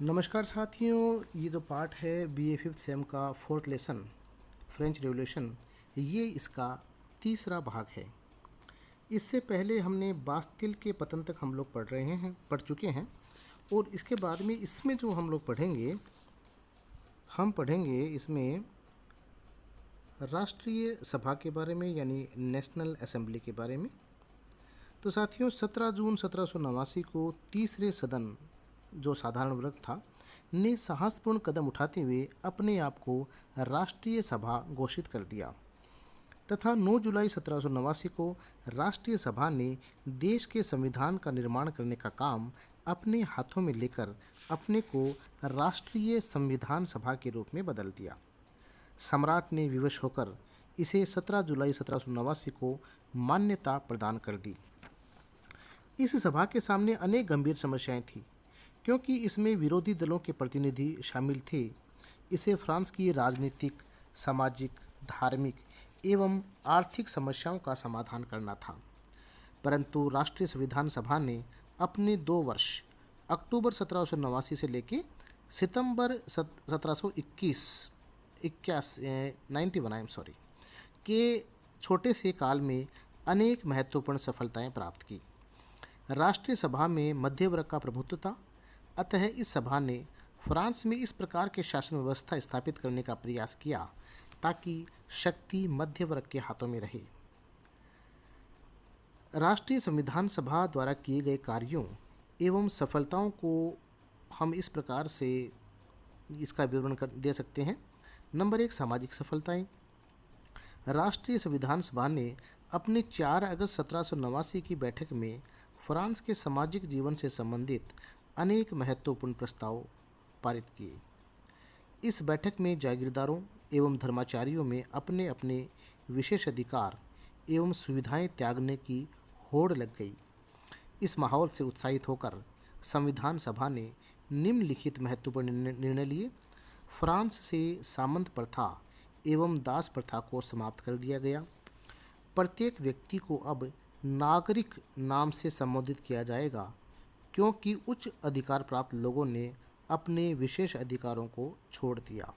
नमस्कार साथियों, ये जो पार्ट है बीए फिफ्थ सेम का फोर्थ लेसन फ्रेंच रेवोल्यूशन, ये इसका तीसरा भाग है। इससे पहले हमने बास्तिल के पतन तक हम लोग पढ़ चुके हैं। और इसके बाद में इसमें जो हम लोग हम पढ़ेंगे इसमें राष्ट्रीय सभा के बारे में, यानी नेशनल असेंबली के बारे में। तो साथियों, 17 जून 1789 को तीसरे सदन, जो साधारण वर्ग था, ने साहसपूर्ण कदम उठाते हुए अपने आप को राष्ट्रीय सभा घोषित कर दिया तथा 9 जुलाई 1789 को राष्ट्रीय सभा ने देश के संविधान का निर्माण करने का काम अपने हाथों में लेकर अपने को राष्ट्रीय संविधान सभा के रूप में बदल दिया। सम्राट ने विवश होकर इसे 17 जुलाई 1789 को मान्यता प्रदान कर दी। इस सभा के सामने अनेक गंभीर समस्याएं थीं, क्योंकि इसमें विरोधी दलों के प्रतिनिधि शामिल थे। इसे फ्रांस की राजनीतिक, सामाजिक, धार्मिक एवं आर्थिक समस्याओं का समाधान करना था। परंतु राष्ट्रीय संविधान सभा ने अपने 2 वर्ष अक्टूबर 1789 से लेकर सितंबर 1791 के छोटे से काल में अनेक महत्वपूर्ण सफलताएं प्राप्त की। राष्ट्रीय सभा में मध्य वर्ग का प्रभुत्व था, अतः इस सभा ने फ्रांस में इस प्रकार के शासन व्यवस्था स्थापित करने का प्रयास किया ताकि शक्ति मध्य वर्ग के हाथों में रहे। राष्ट्रीय संविधान सभा द्वारा किए गए कार्यों एवं सफलताओं को हम इस प्रकार से इसका विवरण दे सकते हैं। नंबर 1, सामाजिक सफलताएं। राष्ट्रीय संविधान सभा ने अपने 4 अगस्त 1789 की बैठक में फ्रांस के सामाजिक जीवन से संबंधित अनेक महत्वपूर्ण प्रस्ताव पारित किए। इस बैठक में जागीरदारों एवं धर्माचारियों में अपने अपने विशेष अधिकार एवं सुविधाएं त्यागने की होड़ लग गई। इस माहौल से उत्साहित होकर संविधान सभा ने निम्नलिखित महत्वपूर्ण निर्णय लिए। फ्रांस से सामंत प्रथा एवं दास प्रथा को समाप्त कर दिया गया। प्रत्येक व्यक्ति को अब नागरिक नाम से संबोधित किया जाएगा, क्योंकि उच्च अधिकार प्राप्त लोगों ने अपने विशेष अधिकारों को छोड़ दिया।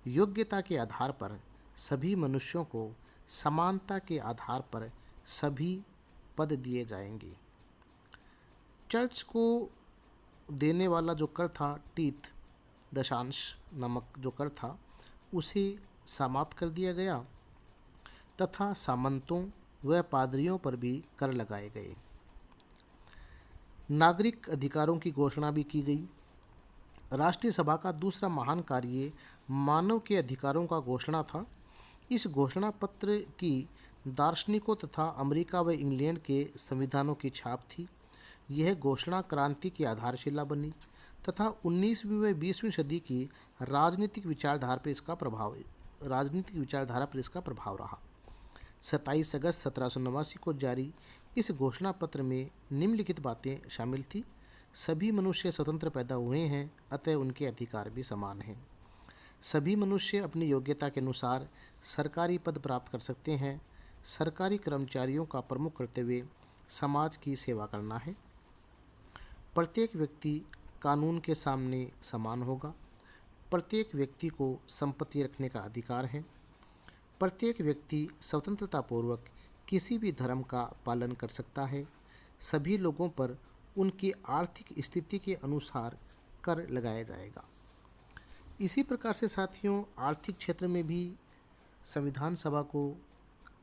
योग्यता के आधार पर सभी मनुष्यों को समानता के आधार पर सभी पद दिए जाएंगे। चर्च को देने वाला जो कर था, टीथ दशांश नामक जो कर था, उसे समाप्त कर दिया गया तथा सामंतों व पादरियों पर भी कर लगाए गए। नागरिक अधिकारों की घोषणा भी की गई। राष्ट्रीय सभा का दूसरा महान कार्य मानव के अधिकारों का घोषणा था। इस घोषणा पत्र की दार्शनिकों तथा अमेरिका व इंग्लैंड के संविधानों की छाप थी। यह घोषणा क्रांति की आधारशिला बनी तथा 19वीं व 20वीं सदी की राजनीतिक विचारधारा पर इसका प्रभाव रहा। 27 अगस्त 1789 को जारी इस घोषणा पत्र में निम्नलिखित बातें शामिल थी। सभी मनुष्य स्वतंत्र पैदा हुए हैं, अतः उनके अधिकार भी समान हैं। सभी मनुष्य अपनी योग्यता के अनुसार सरकारी पद प्राप्त कर सकते हैं। सरकारी कर्मचारियों का प्रमुख कर्तव्य समाज की सेवा करना है। प्रत्येक व्यक्ति कानून के सामने समान होगा। प्रत्येक व्यक्ति को संपत्ति रखने का अधिकार है। प्रत्येक व्यक्ति स्वतंत्रतापूर्वक किसी भी धर्म का पालन कर सकता है। सभी लोगों पर उनकी आर्थिक स्थिति के अनुसार कर लगाया जाएगा। इसी प्रकार से साथियों, आर्थिक क्षेत्र में भी संविधान सभा को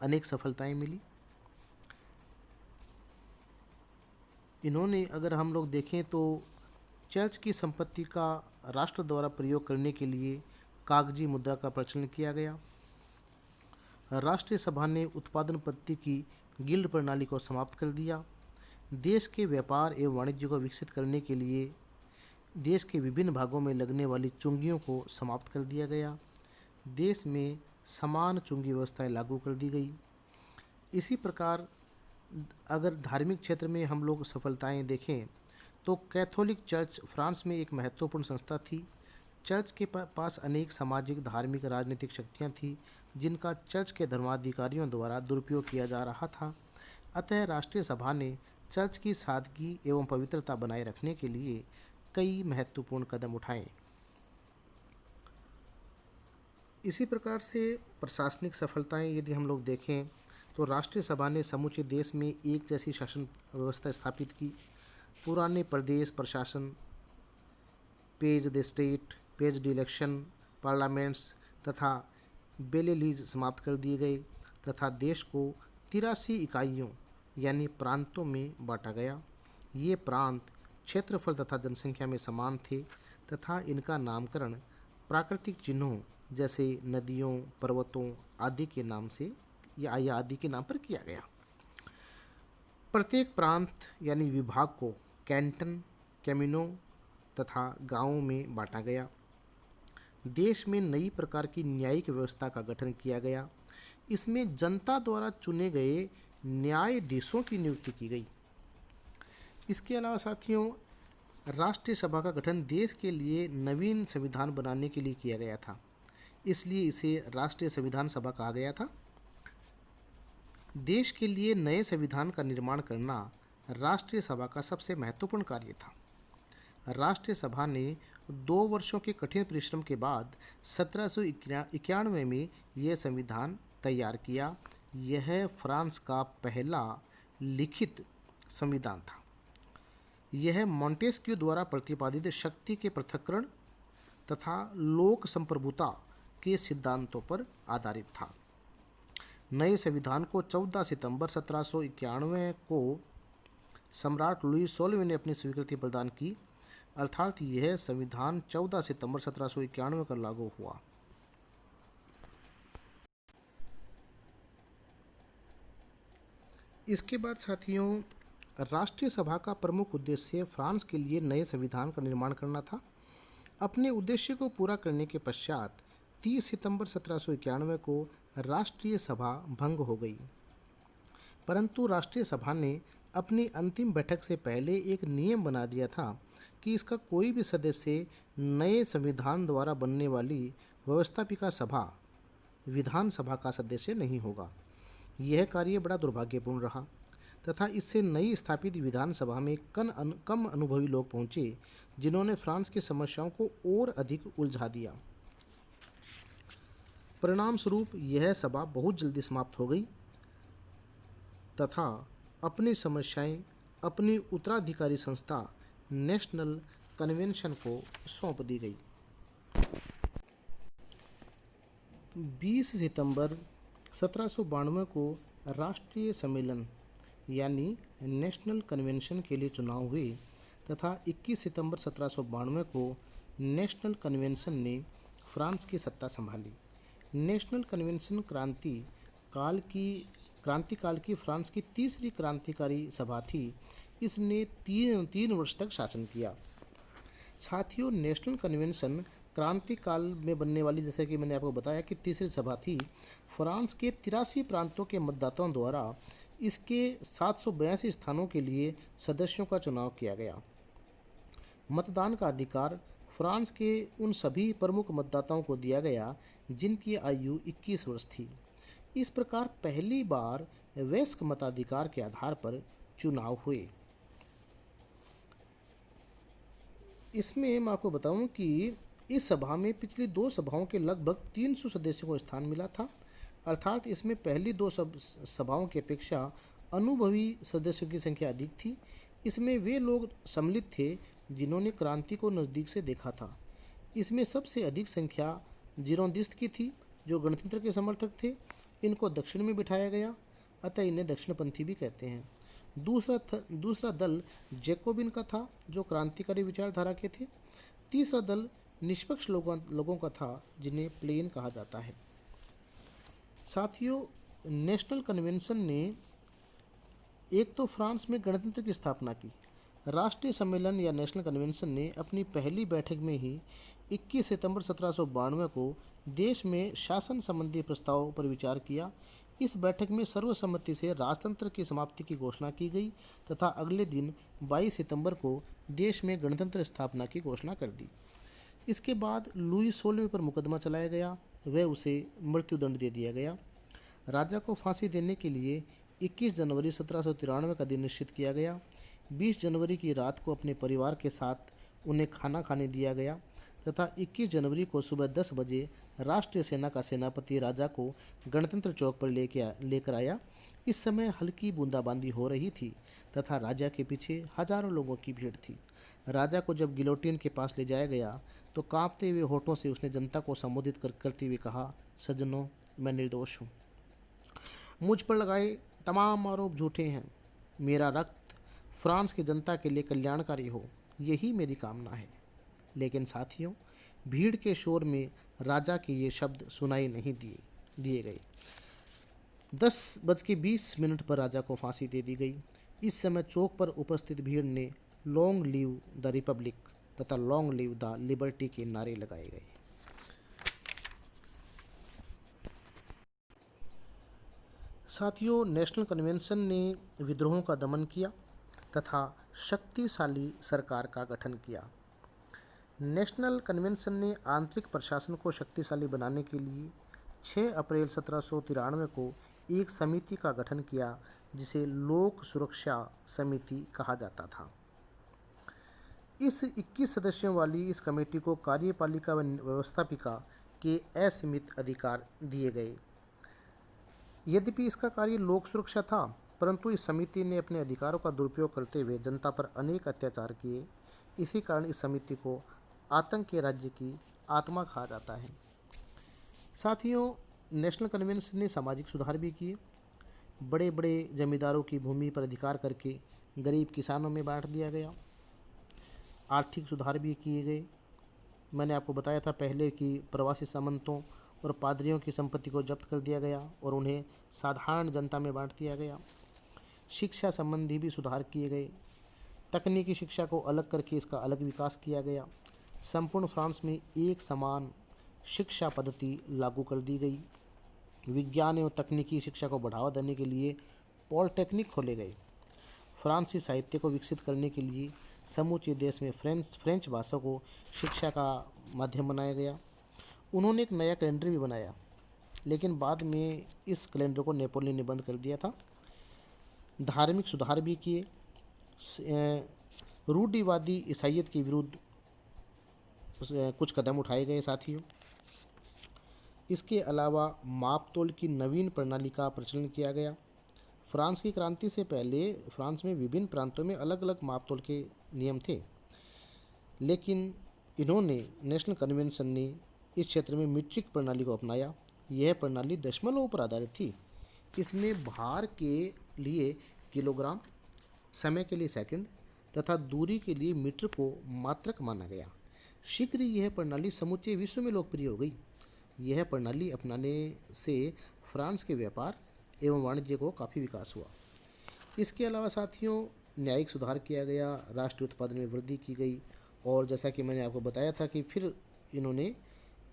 अनेक सफलताएं मिली। इन्होंने, अगर हम लोग देखें तो, चर्च की संपत्ति का राष्ट्र द्वारा प्रयोग करने के लिए कागजी मुद्रा का प्रचलन किया गया। राष्ट्रीय सभा ने उत्पादन पद्धति की गिल्ड प्रणाली को समाप्त कर दिया। देश के व्यापार एवं वाणिज्य को विकसित करने के लिए देश के विभिन्न भागों में लगने वाली चुंगियों को समाप्त कर दिया गया। देश में समान चुंगी व्यवस्थाएं लागू कर दी गई। इसी प्रकार अगर धार्मिक क्षेत्र में हम लोग सफलताएं देखें तो कैथोलिक चर्च फ्रांस में एक महत्वपूर्ण संस्था थी। चर्च के पास अनेक सामाजिक, धार्मिक, राजनीतिक शक्तियाँ थीं, जिनका चर्च के धर्माधिकारियों द्वारा दुरुपयोग किया जा रहा था। अतः राष्ट्रीय सभा ने चर्च की सादगी एवं पवित्रता बनाए रखने के लिए कई महत्वपूर्ण कदम उठाए। इसी प्रकार से प्रशासनिक सफलताएं यदि हम लोग देखें तो राष्ट्रीय सभा ने समूचे देश में एक जैसी शासन व्यवस्था स्थापित की। पुराने प्रदेश प्रशासन, page the state, page the election, parliaments तथा बेलेलीज समाप्त कर दिए गए तथा देश को 83 इकाइयों यानी प्रांतों में बांटा गया। ये प्रांत क्षेत्रफल तथा जनसंख्या में समान थे तथा इनका नामकरण प्राकृतिक चिन्हों जैसे नदियों, पर्वतों आदि के नाम से या आदि के नाम पर किया गया। प्रत्येक प्रांत यानी विभाग को कैंटन, कैमिनो तथा गांवों में बांटा गया। देश में नई प्रकार की न्यायिक व्यवस्था का गठन किया गया। इसमें जनता द्वारा चुने गए न्यायाधीशों की नियुक्ति की गई। इसके अलावा साथियों, राष्ट्रीय सभा का गठन देश के लिए नवीन संविधान बनाने के लिए किया गया था, इसलिए इसे राष्ट्रीय संविधान सभा कहा गया था। देश के लिए नए संविधान का निर्माण करना राष्ट्रीय सभा का सबसे महत्वपूर्ण कार्य था। राष्ट्रीय सभा ने 2 वर्षों के कठिन परिश्रम के बाद 1791 में यह संविधान तैयार किया। यह फ्रांस का पहला लिखित संविधान था। यह मॉन्टेस्क्यू द्वारा प्रतिपादित शक्ति के पृथक्करण तथा लोक संप्रभुता के सिद्धांतों पर आधारित था। नए संविधान को 14 सितंबर 1791 को सम्राट लुई 16वें ने अपनी स्वीकृति प्रदान की, अर्थात यह संविधान 14 सितंबर 1791 को लागू हुआ। इसके बाद साथियों, राष्ट्रीय सभा का प्रमुख उद्देश्य फ्रांस के लिए नए संविधान का निर्माण करना था। अपने उद्देश्य को पूरा करने के पश्चात 30 सितंबर 1791 को राष्ट्रीय सभा भंग हो गई, परंतु राष्ट्रीय सभा ने अपनी अंतिम बैठक से पहले एक नियम बना दिया था कि इसका कोई भी सदस्य नए संविधान द्वारा बनने वाली व्यवस्थापिका सभा, विधानसभा का सदस्य नहीं होगा। यह कार्य बड़ा दुर्भाग्यपूर्ण रहा तथा इससे नई स्थापित विधानसभा में कम अनुभवी लोग पहुंचे, जिन्होंने फ्रांस की समस्याओं को और अधिक उलझा दिया। परिणाम स्वरूप यह सभा बहुत जल्दी समाप्त हो गई तथा अपनी समस्याएं अपनी उत्तराधिकारी संस्था नेशनल कन्वेंशन को सौंप दी गई। 20 सितंबर 1792 को राष्ट्रीय सम्मेलन यानी नेशनल कन्वेंशन के लिए चुनाव हुए तथा 21 सितंबर 1792 को नेशनल कन्वेंशन ने फ्रांस की सत्ता संभाली। नेशनल कन्वेंशन क्रांतिकाल की फ्रांस की तीसरी क्रांतिकारी सभा थी। इसने तीन वर्ष तक शासन किया। साथियों, नेशनल कन्वेंशन क्रांतिकाल में बनने वाली, जैसे कि मैंने आपको बताया कि तीसरी सभा थी। फ्रांस के 83 प्रांतों के मतदाताओं द्वारा इसके 782 स्थानों के लिए सदस्यों का चुनाव किया गया। मतदान का अधिकार फ्रांस के उन सभी प्रमुख मतदाताओं को दिया गया जिनकी आयु 21 वर्ष थी। इस प्रकार पहली बार वयस्क मताधिकार के आधार पर चुनाव हुए। इसमें मैं आपको बताऊं कि इस सभा में पिछली 2 सभाओं के लगभग 300 सदस्यों को स्थान मिला था, अर्थात इसमें पहली 2 सभाओं की अपेक्षा अनुभवी सदस्यों की संख्या अधिक थी। इसमें वे लोग सम्मिलित थे जिन्होंने क्रांति को नज़दीक से देखा था। इसमें सबसे अधिक संख्या जिरोंदिस्ट की थी, जो गणतंत्र के समर्थक थे। इनको दक्षिण में बिठाया गया, अतः इन्हें दक्षिणपंथी भी कहते हैं। दूसरा दल जैकोबिन का था, जो क्रांतिकारी विचारधारा के थे। तीसरा दल निष्पक्ष लोगों का था, जिन्हें प्लेन कहा जाता है। साथियों, नेशनल कन्वेंशन ने एक तो फ्रांस में गणतंत्र की स्थापना की। राष्ट्रीय सम्मेलन या नेशनल कन्वेंशन ने अपनी पहली बैठक में ही 21 सितंबर 1792 को देश में शासन संबंधी प्रस्ताव पर विचार किया। इस बैठक में सर्वसम्मति से राजतंत्र की समाप्ति की घोषणा की गई तथा अगले दिन 22 सितंबर को देश में गणतंत्र स्थापना की घोषणा कर दी। इसके बाद लुई 16वें पर मुकदमा चलाया गया, वह उसे मृत्युदंड दे दिया गया। राजा को फांसी देने के लिए 21 जनवरी 1793 का दिन निश्चित किया गया। 20 जनवरी की रात को अपने परिवार के साथ उन्हें खाना खाने दिया गया तथा 21 जनवरी को सुबह 10 बजे राष्ट्रीय सेना का सेनापति राजा को गणतंत्र चौक पर लेकर आया। इस समय हल्की बूंदाबांदी हो रही थी तथा राजा के पीछे हजारों लोगों की भीड़ थी। राजा को जब गिलोटिन के पास ले जाया गया तो कांपते हुए होठों से उसने जनता को संबोधित करते हुए कहा, सज्जनों, मैं निर्दोष हूँ। मुझ पर लगाए तमाम आरोप झूठे हैं। मेरा रक्त फ्रांस की जनता के लिए कल्याणकारी हो, यही मेरी कामना है। लेकिन साथियों, भीड़ के शोर में राजा के ये शब्द सुनाई नहीं दिए गए। 10:20 पर राजा को फांसी दे दी गई। इस समय चौक पर उपस्थित भीड़ ने लॉन्ग लिव द रिपब्लिक तथा लॉन्ग लिव द लिबर्टी के नारे लगाए गए। साथियों, नेशनल कन्वेंशन ने विद्रोहों का दमन किया तथा शक्तिशाली सरकार का गठन किया। नेशनल कन्वेंशन ने आंतरिक प्रशासन को शक्तिशाली बनाने के लिए 6 अप्रैल 1793 को एक समिति का गठन किया जिसे लोक सुरक्षा समिति कहा जाता था। इस 21 सदस्यों वाली इस कमेटी को कार्यपालिका व व्यवस्थापिका के असीमित अधिकार दिए गए। यद्यपि इसका कार्य लोक सुरक्षा था, परंतु इस समिति ने अपने अधिकारों का दुरुपयोग करते हुए जनता पर अनेक अत्याचार किए। इसी कारण इस समिति को आतंक के राज्य की आत्मा कहा जाता है। साथियों, नेशनल कन्वेंशन ने सामाजिक सुधार भी किए। बड़े बड़े जमींदारों की भूमि पर अधिकार करके गरीब किसानों में बांट दिया गया। आर्थिक सुधार भी किए गए। मैंने आपको बताया था पहले कि प्रवासी सामंतों और पादरियों की संपत्ति को जब्त कर दिया गया और उन्हें साधारण जनता में बांट दिया गया। शिक्षा संबंधी भी सुधार किए गए। तकनीकी शिक्षा को अलग करके इसका अलग विकास किया गया। संपूर्ण फ्रांस में एक समान शिक्षा पद्धति लागू कर दी गई। विज्ञान एवं तकनीकी शिक्षा को बढ़ावा देने के लिए पॉलिटेक्निक खोले गए। फ्रांसीसी साहित्य को विकसित करने के लिए समूचे देश में फ्रेंच भाषा को शिक्षा का माध्यम बनाया गया। उन्होंने एक नया कैलेंडर भी बनाया, लेकिन बाद में इस कैलेंडर को नेपोलियन ने बंद कर दिया था। धार्मिक सुधार भी किए। रूढ़िवादी ईसाईयत के विरुद्ध कुछ कदम उठाए गए। साथियों, इसके अलावा मापतोल की नवीन प्रणाली का प्रचलन किया गया। फ्रांस की क्रांति से पहले फ्रांस में विभिन्न प्रांतों में अलग अलग मापतोल के नियम थे, लेकिन इन्होंने नेशनल कन्वेंशन ने इस क्षेत्र में मीट्रिक प्रणाली को अपनाया। यह प्रणाली दशमलव पर आधारित थी। इसमें भार के लिए किलोग्राम, समय के लिए सेकंड तथा दूरी के लिए मीटर को मात्रक माना गया। शीघ्र ही यह प्रणाली समूचे विश्व में लोकप्रिय हो गई। यह प्रणाली अपनाने से फ्रांस के व्यापार एवं वाणिज्य को काफ़ी विकास हुआ। इसके अलावा साथियों, न्यायिक सुधार किया गया, राष्ट्रीय उत्पादन में वृद्धि की गई और जैसा कि मैंने आपको बताया था कि फिर इन्होंने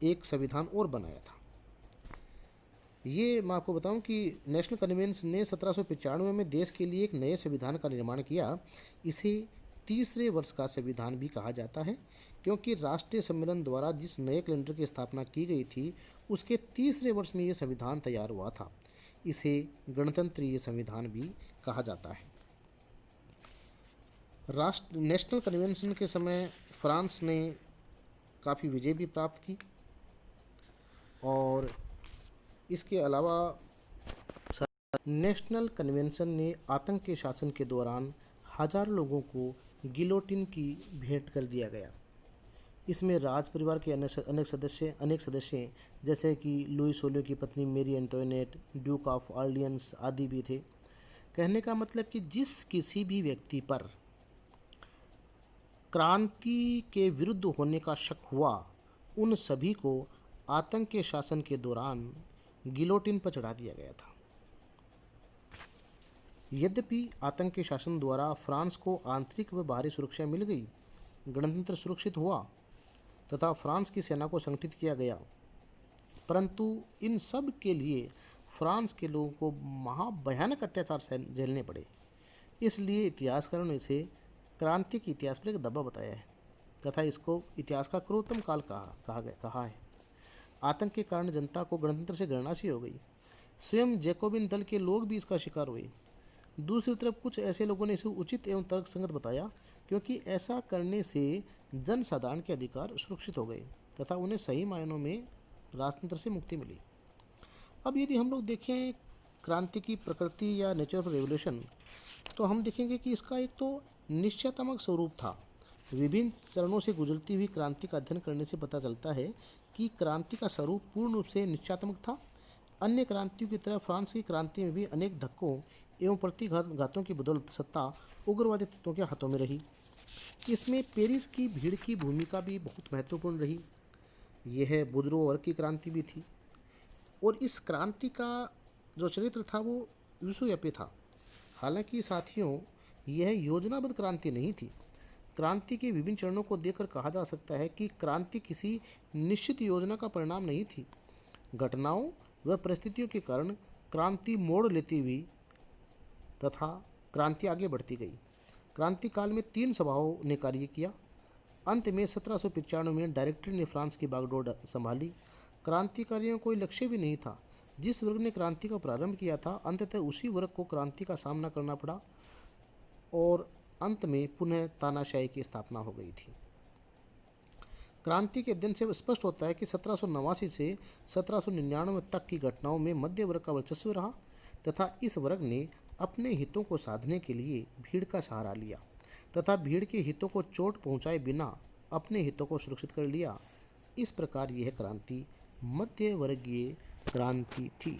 एक संविधान और बनाया था। ये मैं आपको बताऊं कि नेशनल कन्वेंशन ने 1795 में देश के लिए एक नए संविधान का निर्माण किया। इसे तीसरे वर्ष का संविधान भी कहा जाता है, क्योंकि राष्ट्रीय सम्मेलन द्वारा जिस नए कैलेंडर की स्थापना की गई थी उसके तीसरे वर्ष में ये संविधान तैयार हुआ था। इसे गणतंत्रीय संविधान भी कहा जाता है। नेशनल कन्वेंशन के समय फ्रांस ने काफ़ी विजय भी प्राप्त की और इसके अलावा नेशनल कन्वेंशन ने आतंक के शासन के दौरान हजारों लोगों को गिलोटिन की भेंट कर दिया गया। इसमें राज परिवार के अनेक सदस्य जैसे कि लुई सोलियो की पत्नी मेरी एंटोनेट, ड्यूक ऑफ ऑर्लियंस आदि भी थे। कहने का मतलब कि जिस किसी भी व्यक्ति पर क्रांति के विरुद्ध होने का शक हुआ, उन सभी को आतंक के शासन के दौरान गिलोटिन पर चढ़ा दिया गया था। यद्यपि आतंक के शासन द्वारा फ्रांस को आंतरिक व बाहरी सुरक्षा मिल गई, गणतंत्र सुरक्षित हुआ तथा फ्रांस की सेना को संगठित किया गया, परंतु इन सब के लिए फ्रांस के लोगों को महाभयानक अत्याचार झेलने पड़े। इसलिए इतिहासकारों ने इसे क्रांति के इतिहास पर एक दबा बताया है तथा इसको इतिहास का क्रूरतम काल कहा है। आतंक के कारण जनता को गणतंत्र से घृणा सी हो गई। स्वयं जैकोबिन दल के लोग भी इसका शिकार हुए। दूसरी तरफ कुछ ऐसे लोगों ने इसे उचित एवं तर्कसंगत बताया, क्योंकि ऐसा करने से जनसाधारण के अधिकार सुरक्षित हो गए तथा उन्हें सही मायनों में राजतंत्र से मुक्ति मिली। अब यदि हम लोग देखें क्रांति की प्रकृति या नेचर ऑफ रेवोल्यूशन, तो हम देखेंगे कि इसका एक तो निश्चयात्मक स्वरूप था। विभिन्न चरणों से गुजरती हुई क्रांति का अध्ययन करने से पता चलता है कि क्रांति का स्वरूप पूर्ण रूप से निश्चयात्मक था। अन्य क्रांतियों की तरह फ्रांस की क्रांति में भी अनेक धक्कों एवं प्रतिघातों की बदौलत सत्ता उग्रवादी तत्वों के हाथों में रही। इसमें पेरिस की भीड़ की भूमिका भी बहुत महत्वपूर्ण रही। यह बुजुर्ग वर्ग की क्रांति भी थी और इस क्रांति का जो चरित्र था वो विश्वव्यापी था। हालांकि साथियों, यह योजनाबद्ध क्रांति नहीं थी। क्रांति के विभिन्न चरणों को देखकर कहा जा सकता है कि क्रांति किसी निश्चित योजना का परिणाम नहीं थी। घटनाओं व परिस्थितियों के कारण क्रांति मोड़ लेती हुई तथा क्रांति आगे बढ़ती गई। क्रांति काल में 3 सभाओं ने कार्य किया। अंत में 1795 में डायरेक्टरी ने फ्रांस की बागडोर संभाली। क्रांतिकारियों को कोई लक्ष्य भी नहीं था। जिस वर्ग ने क्रांति का प्रारंभ किया था, अंततः उसी वर्ग को क्रांति का सामना करना पड़ा और अंत में पुनः तानाशाही की स्थापना हो गई थी। क्रांति के अध्ययन से स्पष्ट होता है कि 1789 से 1799 तक की घटनाओं में मध्य वर्ग का वर्चस्व रहा तथा इस वर्ग ने अपने हितों को साधने के लिए भीड़ का सहारा लिया तथा भीड़ के हितों को चोट पहुंचाए बिना अपने हितों को सुरक्षित कर लिया। इस प्रकार यह क्रांति मध्य वर्गीय क्रांति थी।